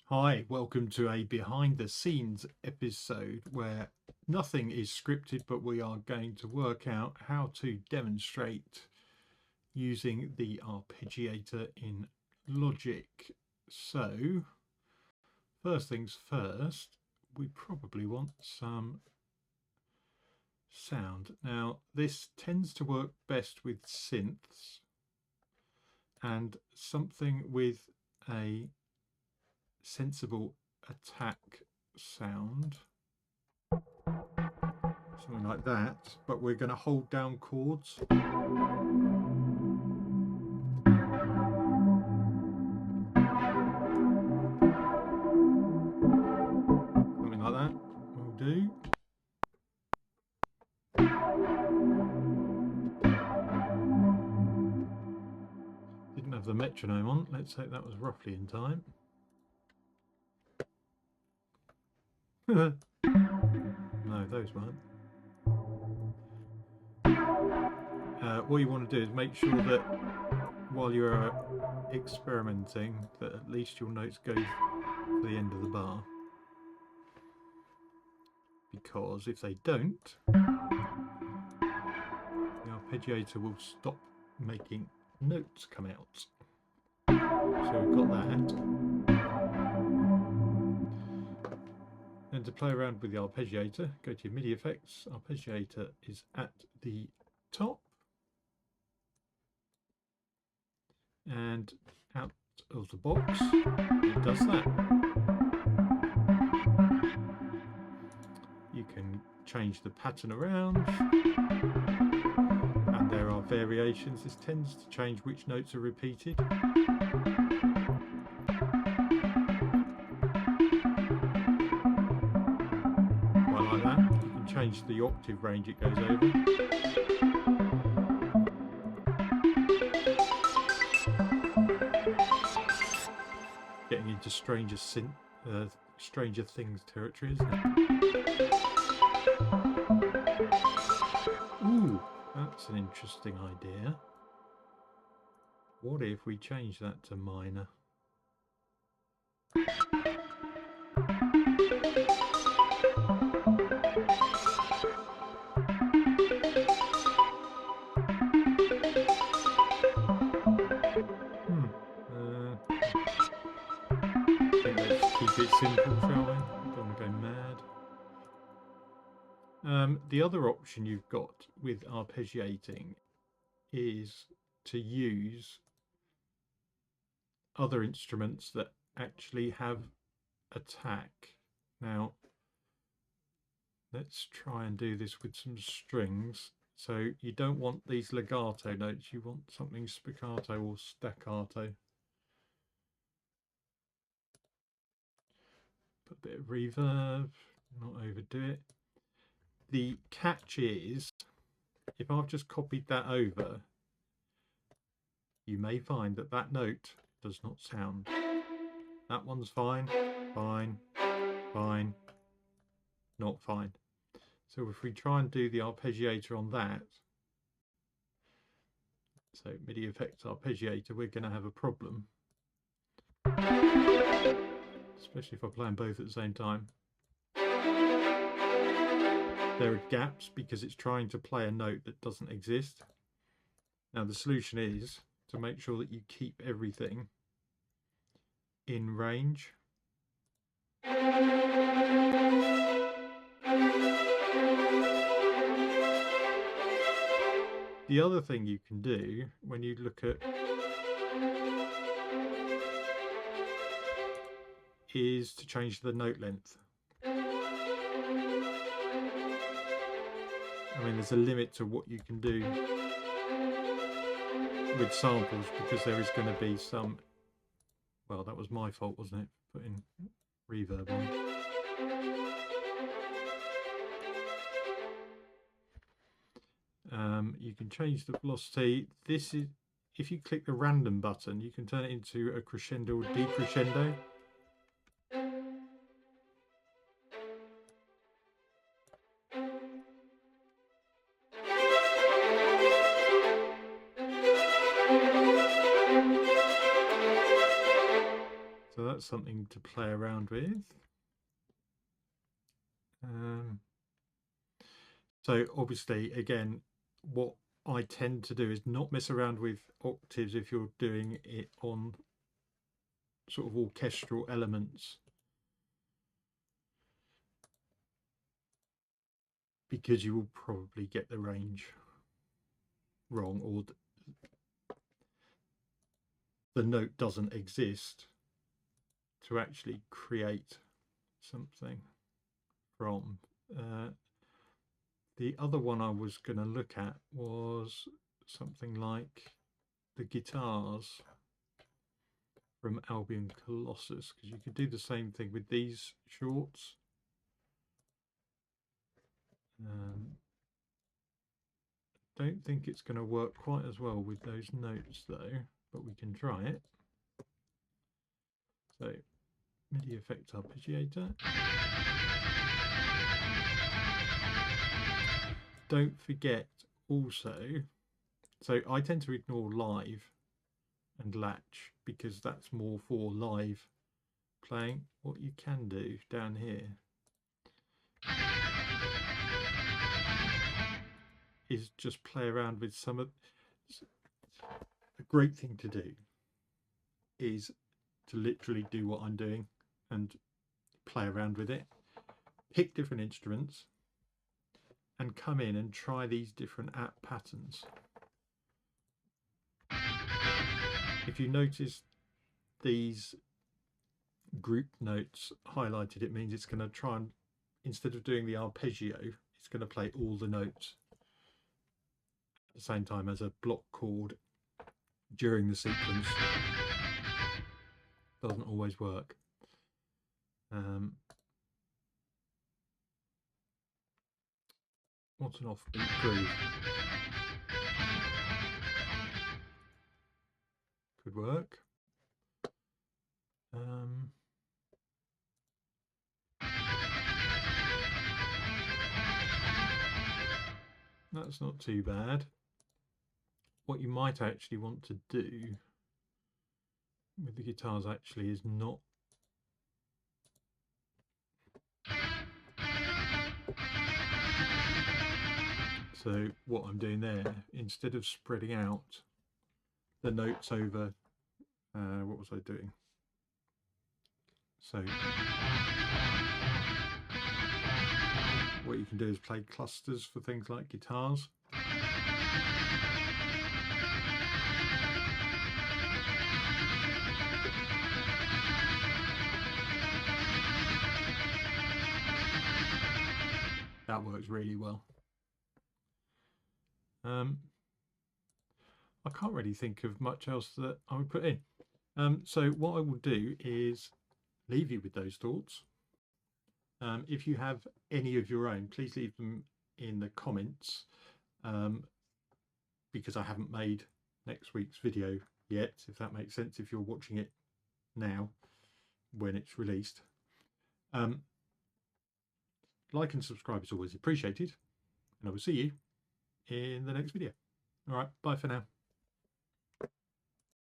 Hi, welcome to a behind the scenes episode where nothing is scripted, but we are going to work out how to demonstrate using the arpeggiator in Logic. So, first things first, we probably want some sound. Now, this tends to work best with synths and something with a sensible attack sound, something like that, but we're going to hold down chords. Something like that will do. Didn't have the metronome on. Let's hope that was roughly in time. No, those weren't. What you want to do is make sure that while you're experimenting that at least your notes go to the end of the bar, because if they don't, the arpeggiator will stop making notes come out. So we've got that. And to play around with the arpeggiator, go to your MIDI effects. Arpeggiator is at the top. And out of the box, it does that. You can change the pattern around. And there are variations. This tends to change which notes are repeated. Change the octave range it goes over. Getting into Stranger Things territory, isn't it? Ooh, that's an interesting idea. What if we change that to minor? Keep it simple, shall we? Don't want to go mad. The other option you've got with arpeggiating is to use other instruments that actually have attack. Now, let's try and do this with some strings. So you don't want these legato notes, you want something spiccato or staccato. Put a bit of reverb, not overdo it. The catch is, if I've just copied that over, you may find that that note does not sound. That one's fine, fine, fine, not fine. So if we try and do the arpeggiator on that, so MIDI effects arpeggiator, we're going to have a problem. Especially if I play them both at the same time. There are gaps because it's trying to play a note that doesn't exist. Now the solution is to make sure that you keep everything in range. The other thing you can do when you look at is to change the note length. I mean, there's a limit to what you can do with samples because there is going to be some, well, that was my fault, wasn't it? Putting reverb on. You can change the velocity. This is, if you click the random button, you can turn it into a crescendo or decrescendo. So that's something to play around with. So obviously, again, what I tend to do is not mess around with octaves if you're doing it on sort of orchestral elements, because you will probably get the range wrong, or the note doesn't exist to actually create something from. The other one I was going to look at was something like the guitars from Albion Colossus, because you could do the same thing with these shorts. Don't think it's going to work quite as well with those notes though, but we can try it. So MIDI effect arpeggiator. Don't forget also, so I tend to ignore live and latch because that's more for live playing. What you can do down here is just play around with some of. A great thing to do is to literally do what I'm doing and play around with it, pick different instruments and come in and try these different app patterns. If you notice these group notes highlighted, it means it's going to try and, instead of doing the arpeggio, it's going to play all the notes at the same time as a block chord during the sequence. Doesn't always work. What's an offbeat groove? Could work. That's not too bad. What you might actually want to do with the guitars actually is not so what I'm doing there, instead of spreading out the notes over, what was I doing? So what you can do is play clusters for things like guitars. That works really well. I can't really think of much else that I would put in. So what I will do is leave you with those thoughts. If you have any of your own, please leave them in the comments, because I haven't made next week's video yet, if that makes sense, if you're watching it now when it's released. Like and subscribe is always appreciated, and I will see you in the next video. All right, bye for now.